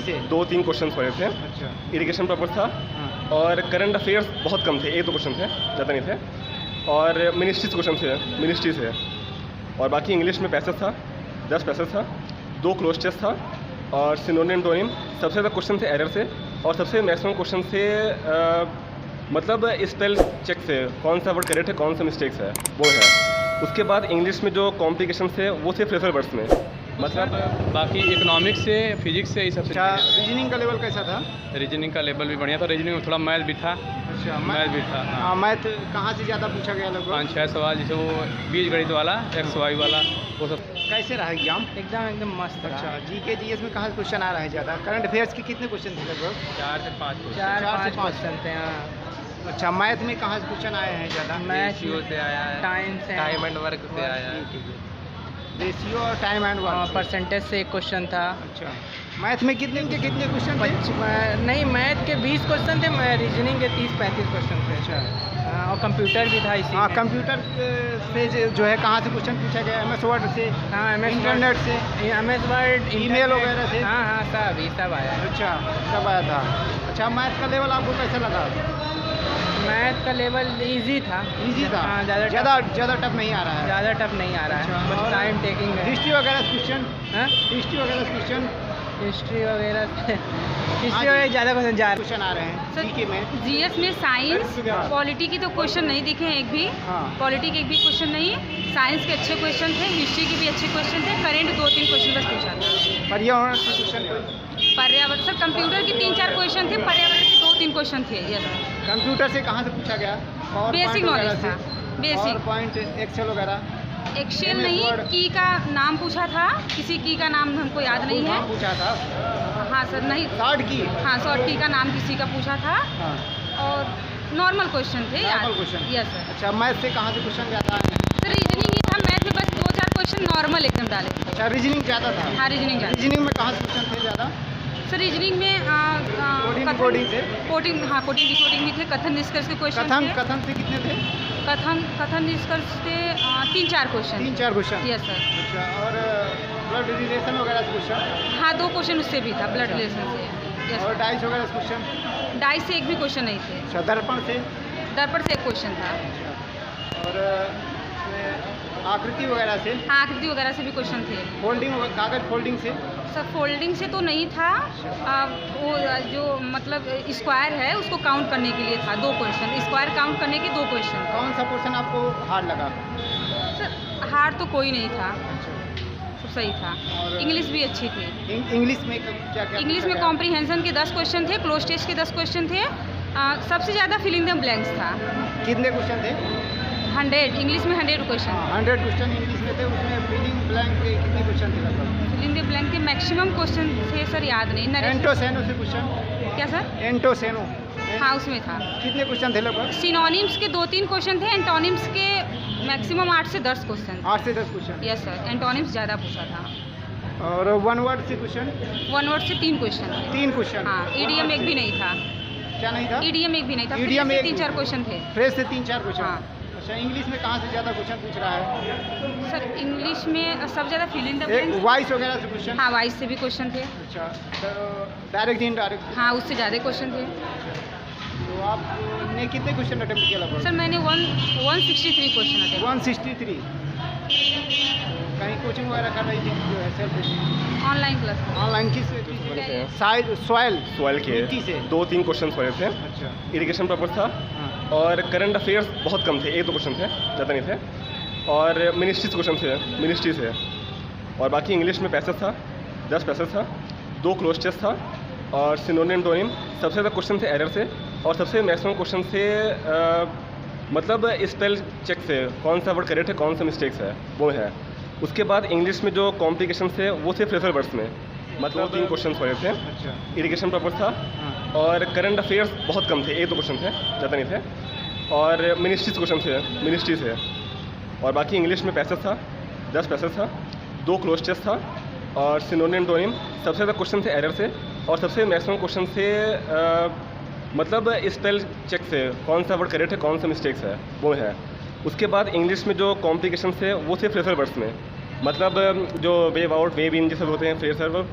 से 2-3 क्वेश्चन पढ़े थे। अच्छा। इरिगेशन पर्पस था हाँ। और करंट अफेयर्स बहुत कम थे, 1-2 क्वेश्चन थे, ज़्यादा नहीं थे। और मिनिस्ट्रीज क्वेश्चन थे, मिनिस्ट्री से। और बाकी इंग्लिश में पैसेज था, 10 पैसेज था, 2 क्लोज टेस्ट था और सिनोनिम टोनिम। सबसे ज़्यादा क्वेश्चन थे एरर से और सबसे मैक्सिमम क्वेश्चन थे मतलब स्पेल चेक से, कौन सा वर्ड करेक्ट है, कौन सा मिस्टेक्स है, वो है। उसके बाद इंग्लिश में जो कॉम्प्लिकेशन थे वो थे प्रेफर वर्ड्स में, मतलब बाकी इकोनॉमिक्स से, फिजिक्स से, ये सब अच्छा। रीजनिंग का लेवल कैसा था? रीजनिंग का लेवल भी बढ़िया था। रीजनिंग में थोड़ा मैथ भी था। अच्छा। मैथ भी था। हाँ, मैथ कहाँ से ज़्यादा पूछा गया लगभग? 5-6 सवाल, जैसे वो बीज गणित वाला, एक्स वाई वाला, वो सब। कैसे रहा एग्जाम? एकदम मस्त रहा। अच्छा। जीके जीएस में कहाँ से क्वेश्चन आ रहा है ज़्यादा? करंट अफेयर्स के कितने क्वेश्चन थे लगभग? 4 से 5 चार 4 से पाँच 5 क्वेश्चन थे। हाँ, अच्छा। मैथ में कहाँ से क्वेश्चन आए हैं ज़्यादा? मैथ से आया है, टाइम से, टाइम एंड वर्क से आया है। रेशियो और टाइम एंड वर्क। परसेंटेज से एक क्वेश्चन था। अच्छा। मैथ में कितने क्वेश्चन थे? नहीं, मैथ के 20 क्वेश्चन थे, रीजनिंग के 30-35 क्वेश्चन थे। अच्छा। हाँ, और कंप्यूटर भी था इसी हाँ, में। कंप्यूटर से जो है कहाँ से क्वेश्चन पूछा गया? MS वर्ड से? हाँ, MS इंटरनेट से? MS वर्ड, ईमेल वगैरह से? हाँ हाँ, सब आया है। अच्छा, सब आया था। अच्छा, मैथ का लेवल आपको कैसा लगा? मैथ का लेवल इजी था। इजी था? हाँ, ज़्यादा टफ नहीं आ रहा है? ज़्यादा टफ नहीं आ रहा है। अच्छा, बस और टाइम टेकिंग है। हिस्ट्री वगैरह क्वेश्चन? हाँ? हिस्ट्री वगैरह क्वेश्चन? हिस्ट्री वगैरह ज़्यादा क्वेश्चन आ रहे हैं सर, जीके में? जीएस में साइंस, पॉलिटी की तो क्वेश्चन नहीं दिखे हैं एक भी। हाँ। पॉलिटी के एक भी क्वेश्चन नहीं। साइंस के अच्छे क्वेश्चन थे, हिस्ट्री के भी अच्छे क्वेश्चन थे, करंट 2-3 क्वेश्चन बस पूछा था। पर्यावरण के क्वेश्चन कोई? पर्यावरण सर, कंप्यूटर के 3-4 क्वेश्चन थे, पर्यावरण के 2-3 क्वेश्चन थे। यस, कंप्यूटर से कहाँ से पूछा गया? बेसिक नॉलेज था, बेसिक। पॉइंट एक्सेल वगैरह? एक्सेल नहीं, की का नाम पूछा था, किसी की का नाम हमको याद नहीं है। नाम पूछा था? हाँ सर, नहीं। शॉर्ट की? हाँ, शॉर्ट की का नाम किसी का पूछा था। हाँ। और नॉर्मल क्वेश्चन थे यार। Normal question? Yes sir. अच्छा। मैथ से कहाँ से क्वेश्चन ज़्यादा आए हैं? सर, रीजनिंग ही था, मैथ में बस 2-4 क्वेश्चन नॉर्मल एकदम डाले। अच्छा, रीजनिंग ज़्यादा था? हाँ, रीजनिंग ज़्यादा। रीजनिंग में कहाँ से क्वेश्चन थे ज़्यादा? सर, रीजनिंग में कोडिंग से? कोडिंग, हाँ, कोडिंग भी थे, कथन निष्कर्ष के क्वेश्चन थे। कथन से कितने थे? कथन निष्कर्ष से 3-4 क्वेश्चन। 3-4 क्वेश्चन? Yes sir. अच्छा। और ब्लड रिलेशन वगैरह से क्वेश्चन? हाँ, 2 क्वेश्चन उससे भी था, ब्लड रिलेशन से। यस और सर। डाइस वगैरह से क्वेश्चन? डाइस से एक भी क्वेश्चन नहीं थे। अच्छा। दर्पण से? दर्पण से एक क्वेश्चन था। और आकृति वगैरह से? हाँ, आकृति वगैरह से भी क्वेश्चन थे। फोल्डिंग, कागज फोल्डिंग से? सर, फोल्डिंग से तो नहीं था। वो जो मतलब स्क्वायर है उसको काउंट करने के लिए था 2 क्वेश्चन, स्क्वायर काउंट करने के 2 क्वेश्चन। कौन सा पोर्शन आपको हार्ड लगा? सर, हार्ड तो कोई नहीं था, सब सही था। इंग्लिश भी अच्छी थी। इंग्लिश में क्या क्या? इंग्लिश में कॉम्प्रीहेंशन के 10 क्वेश्चन थे, क्लोज टेस्ट के 10 क्वेश्चन थे। सबसे ज़्यादा फिलिंग द ब्लैंक्स था। कितने क्वेश्चन थे? 100, इंग्लिश में 100 क्वेश्चन। 100 क्वेश्चन इंग्लिश में थे। उसमें फिलिंग ब्लैंक के कितने क्वेश्चन थे लगभग? फिलिंग द ब्लैंक के मैक्सिमम क्वेश्चन थे सर, याद नहीं। एंटोसेनो से क्वेश्चन? क्या सर? एंटोसेनो? हाँ, उसमें था। कितने क्वेश्चन थे लगभग? सिनोनिम्स के 2-3 क्वेश्चन थे, एंटोनिम्स के मैक्सिमम 8 से 10 क्वेश्चन। 8 से 10 क्वेश्चन? यस सर, एंटोनिम्स ज़्यादा पूछा था। और 1 वर्ड से क्वेश्चन? 1 वर्ड से 3 क्वेश्चन थे। 3 क्वेश्चन? हाँ, ईडीएम एक भी नहीं था। क्या नहीं था? ईडीएम एक भी नहीं था। EDM फ्रेज से एक- 3-4 क्वेश्चन थे। फ्रेज से 3-4 क्वेश्चन? हाँ। अच्छा। इंग्लिश में कहाँ से ज़्यादा क्वेश्चन पूछ रहा है? सर, इंग्लिश में सब ज़्यादा फिलिंग द एक ब्लैंक्स। वॉइस वगैरह से क्वेश्चन? हाँ, वाइस से भी क्वेश्चन थे। अच्छा। Direct indirect? हाँ, उससे ज़्यादा क्वेश्चन थे। तो आपने कितने क्वेश्चन अटेम्प्ट किया लगभग? सर, मैंने 163 क्वेश्चन अटेम्प्ट। 163? कहीं कोचिंग वगैरह कर रही थी जो है सेल्फ? Online class. ऑनलाइन किस थे? साइज सॉइल के मिट्टी से? 2-3 क्वेश्चन पढ़े थे। अच्छा। इरिगेशन पर्पस था हाँ। और करंट अफेयर्स बहुत कम थे, 1-2 क्वेश्चन थे, ज़्यादा नहीं थे। और मिनिस्ट्रीज क्वेश्चन थे, मिनिस्ट्री से। और बाकी इंग्लिश में पैसेज था, 10 पैसेज था, 2 क्लोज टेस्ट था और सिनोनिम टोनिम। सबसे ज़्यादा क्वेश्चन थे एरर से और सबसे मैक्सिमम क्वेश्चन थे मतलब स्पेल चेक से, कौन सा वर्ड करेक्ट है, कौन सा मिस्टेक्स है, वो है। उसके बाद इंग्लिश में जो कॉम्प्लिकेशन थे वो थे प्रेफर वर्ड्स में, मतलब 3 क्वेश्चन पढ़े थे। अच्छा। इरिगेशन पर्पस था हाँ। और करंट अफेयर्स बहुत कम थे, 1-2 क्वेश्चन थे, ज़्यादा नहीं थे। और मिनिस्ट्रीज क्वेश्चन थे, मिनिस्ट्री से। और बाकी इंग्लिश में पैसेज था, 10 पैसेज था, 2 क्लोज टेस्ट था और सिनोनिम टोनिम। सबसे ज़्यादा क्वेश्चन थे एरर से और सबसे मैक्सिमम क्वेश्चन थे मतलब स्पेल चेक से, कौन सा वर्ड करेक्ट है, कौन सा मिस्टेक्स है, वो है। उसके बाद इंग्लिश में जो कॉम्प्लिकेशन थे वो थे प्रेफर वर्ड्स में, मतलब जो वेव आउट, वेव इन जैसे होते हैं, फ्रेज वर्ब,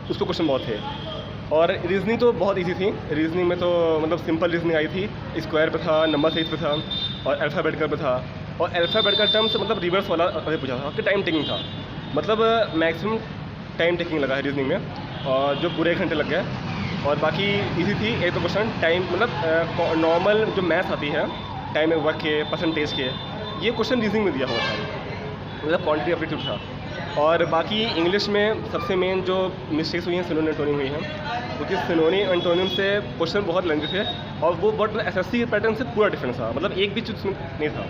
उसको क्वेश्चन बहुत थे। और रीजनिंग तो बहुत इजी थी। रीजनिंग में तो मतलब सिंपल रीजनिंग आई थी, स्क्वायर पे था, नंबर सीरीज पे था और अल्फ़ाबेटिकल पे था। और अल्फ़ाबेटिकल टर्म्स मतलब रिवर्स वाला अभी पूछा था कि टाइम टेकिंग था, मतलब मैक्सिमम टाइम टेकिंग लगा है रीजनिंग में और जो पूरे 1 घंटे लग गए। और बाकी इजी थी। एक तो क्वेश्चन टाइम मतलब नॉर्मल जो मैथ्स आती है टाइम वर्क के, परसेंटेज के, ये क्वेश्चन रीजनिंग में दिया हुआ था, मतलब क्वांटिटी एप्टीट्यूड था। और बाकी इंग्लिश में सबसे मेन जो मिस्टेक्स हुई हैं सिनोनिम एंटोनिम हुई हैं, क्योंकि सिनोनिम एंटोनिम से क्वेश्चन बहुत लेंथी थे और वो बहुत एसएससी के पैटर्न से पूरा डिफरेंस था, मतलब एक भी चीज़ उसमें नहीं था।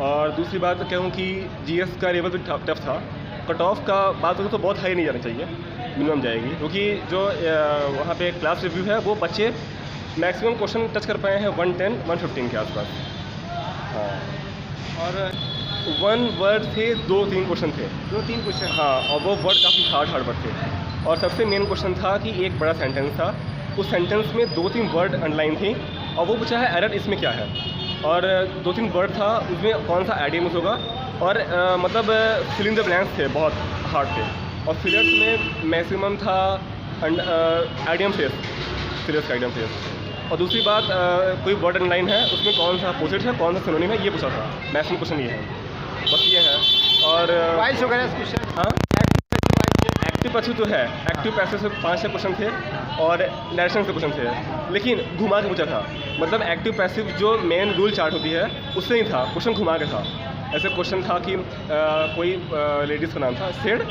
और दूसरी बात कहूँ कि जीएस का लेवल भी टफ था। कट ऑफ का बात करूँ तो बहुत हाई नहीं जाना चाहिए, मिनिमम जाएगी, क्योंकि जो वहाँ पे क्लास रिव्यू है वो बच्चे मैक्सिमम क्वेश्चन टच कर पाए हैं 110-115 के आसपास। हाँ, और 1 वर्ड थे, 2-3 क्वेश्चन थे। 2-3 क्वेश्चन। हाँ, और वो वर्ड काफ़ी हार्ड वर्ड थे। और सबसे मेन क्वेश्चन था कि एक बड़ा सेंटेंस था, उस सेंटेंस में 2-3 वर्ड अंडरलाइन थी और वो पूछा है एरर इसमें क्या है। और 2-3 वर्ड था, उसमें कौन सा आइडियम यूज़ होगा। और मतलब फिल इन द ब्लैंक्स थे, बहुत हार्ड थे। और फिलर्स में मैक्सिमम था आइडियम फेस, फिलर्स का आइडियम फेस। और दूसरी बात कोई वर्ड अंडरलाइन है, उसमें कौन सा अपोजिट है, कौन सा सिनोनिम है, ये पूछा था। मैक्सिमम क्वेश्चन ये है, बस ये है। और वाइस वगैरह क्वेश्चन। हाँ, एक्टिव पैसिव तो है, एक्टिव पैसिव से 5-6 क्वेश्चन थे और डायरेक्शन से क्वेश्चन थे, लेकिन घुमा के पूछा था। मतलब एक्टिव पैसिव जो मेन रूल चार्ट होती है उससे नहीं था, क्वेश्चन घुमा के था। ऐसे क्वेश्चन था कि कोई लेडीज़ का नाम था सेड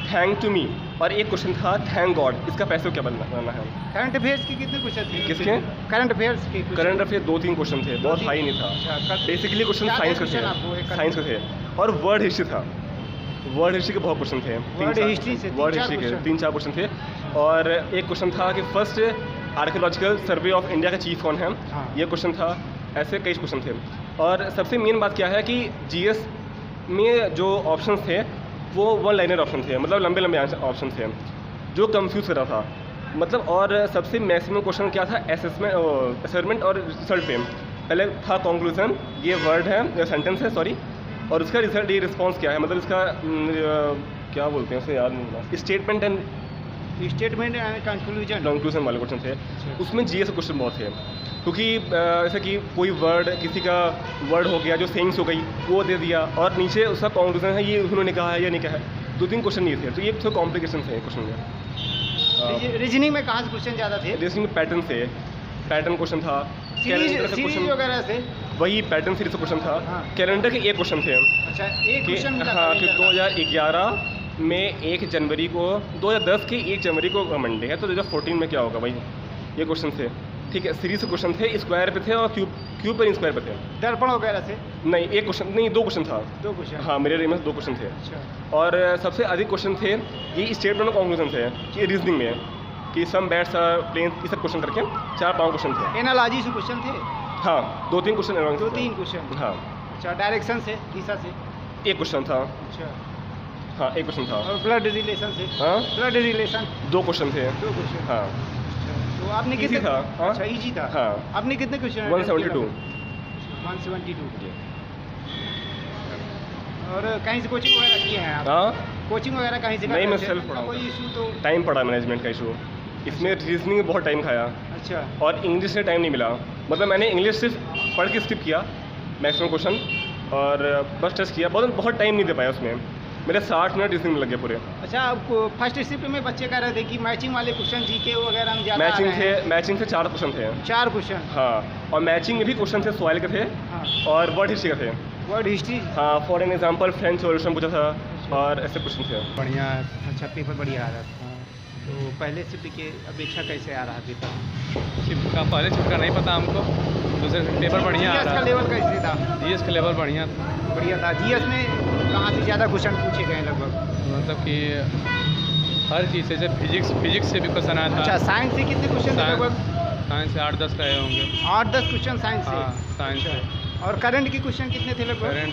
थैंक टू मी, और एक क्वेश्चन था थैंक गॉड, इसका पैसिव क्या बनना है। करंट अफेयर्स के कितने क्वेश्चन थे? किसके? करंट अफेयर्स के। करंट अफेयर 2-3 क्वेश्चन थे, बहुत हाई नहीं था। बेसिकली क्वेश्चन साइंस के थे, साइंस के थे। और वर्ड हिस्ट्री था, वर्ड हिस्ट्री के बहुत क्वेश्चन थे। वर्ड हिस्ट्री से वर्ड हिस्ट्री के 3-4 क्वेश्चन थे। और एक क्वेश्चन था कि first archaeological survey of India का चीफ कौन है, ये क्वेश्चन था। ऐसे कई क्वेश्चन थे। और सबसे मेन बात क्या है कि जीएस में जो ऑप्शन थे वो 1 लाइनर ऑप्शन थे, मतलब लंबे लंबे ऑप्शन थे, जो कंफ्यूज कर रहा था मतलब। और सबसे मैक्सिमम क्वेश्चन क्या था, असेसमेंट और रिजल्ट पे। पहले था कंक्लूजन, ये वर्ड है, सेंटेंस है सॉरी, और उसका रिजल्ट, ये रिस्पॉन्स क्या है, मतलब इसका क्या बोलते हैं उसे याद नहीं, स्टेटमेंट एंड कंक्लूजन वाले क्वेश्चन थे। उसमें जीएस क्वेश्चन बहुत थे, क्योंकि जैसे कि कोई वर्ड, किसी का वर्ड हो गया जो सेंस हो गई, वो दे दिया, और नीचे उसका कंक्लूजन है, ये उन्होंने कहा है या नहीं कहा है। 2-3 क्वेश्चन ये थे, तो ये थोड़े कॉम्प्लिकेशन थे क्वेश्चन में। रीजनिंग में कहाँ से क्वेश्चन ज़्यादा थे? रीजनिंग में पैटर्न से, पैटर्न क्वेश्चन था, सीरीज वगैरह से, वही पैटर्न सीरीज क्वेश्चन था। हाँ। कैलेंडर के एक क्वेश्चन थे। अच्छा, एक क्वेश्चन मिला। हाँ, कि 2011 में 1 जनवरी को, 2010 के 1 जनवरी को मंडे है, तो 2014 में क्या होगा भाई, ये क्वेश्चन थे। ठीक है, सीरीज क्वेश्चन थे, स्क्वायर पे थे और क्यूब पर स्क्वायर पे थे। दर्पण वगैरह से नहीं, एक क्वेश्चन नहीं, 2 क्वेश्चन था। 2 क्वेश्चन। हाँ, मेरे में 2 क्वेश्चन थे। अच्छा। और सबसे अधिक क्वेश्चन थे ये स्टेटमेंट और कंक्लूजन थे, ये रीजनिंग में कि सम बैट्स आर प्लेन, ये सब क्वेश्चन करके 4-5 क्वेश्चन थे। एनालॉजी से क्वेश्चन थे। हाँ, 2-3 क्वेश्चन। 2-3 क्वेश्चन। हाँ। अच्छा, डायरेक्शन से, दिशा से एक क्वेश्चन था। अच्छा। हाँ, एक क्वेश्चन था। और ब्लड रिलेशन से? हाँ, ब्लड रिलेशन 2 क्वेश्चन थे। 2 क्वेश्चन। हाँ, तो आपने इजी कितने? था। हाँ? अच्छा, इजी था। हाँ। आपने कितने क्वेश्चन? 172। 172। और कहीं से कोचिंग वगैरह किए हैं आप? हाँ, कोचिंग वगैरह कहीं से? नहीं, मैं सेल्फ पढ़ा। कोई इशू तो? टाइम पड़ा, मैनेजमेंट का इशू। इसमें रीजनिंग में बहुत टाइम खाया अच्छा। और इंग्लिश से टाइम नहीं मिला। मतलब मैंने इंग्लिश सिर्फ पढ़ के स्किप किया मैक्सिमम क्वेश्चन, और बस टेस्ट किया, बहुत टाइम नहीं दे पाया उसमें। मेरे 60 मिनट रीजनिंग में लगे पूरे। अच्छा, आपको फर्स्ट शिफ्ट में बच्चे कह रहे थे कि मैचिंग वाले क्वेश्चन जीके वगैरह में ज़्यादा मैचिंग से 4 क्वेश्चन थे। 4 क्वेश्चन? हाँ, और मैचिंग में भी क्वेश्चन थे, सॉइल के थे। हाँ। और वर्ड हिस्ट्री के थे। Word history? हाँ, for an example French solution पूछा था और ऐसे क्वेश्चन थे। बढ़िया। अच्छा, पेपर बढ़िया आ रहा था। तो पहले शिफ्ट की अपेक्षा कैसे आ रहा पेपर? शिफ्ट का पहले शिफ्ट का नहीं पता हमको, दूसरे पेपर बढ़िया आ जीएस रहा का है। लेवल कैसे था? जीएस का लेवल बढ़िया था। बढ़िया था। जीएस में कहाँ से ज़्यादा क्वेश्चन पूछे गए लगभग? मतलब कि हर चीज़ से, जैसे फिजिक्स से भी क्वेश्चन आया था। अच्छा, साइंस से कितने क्वेश्चन थे लगभग? साइंस से 8-10 रहे होंगे। 8-10 क्वेश्चन साइंस से? हाँ, साइंस से। और करंट के क्वेश्चन कितने थे लगभग? करंट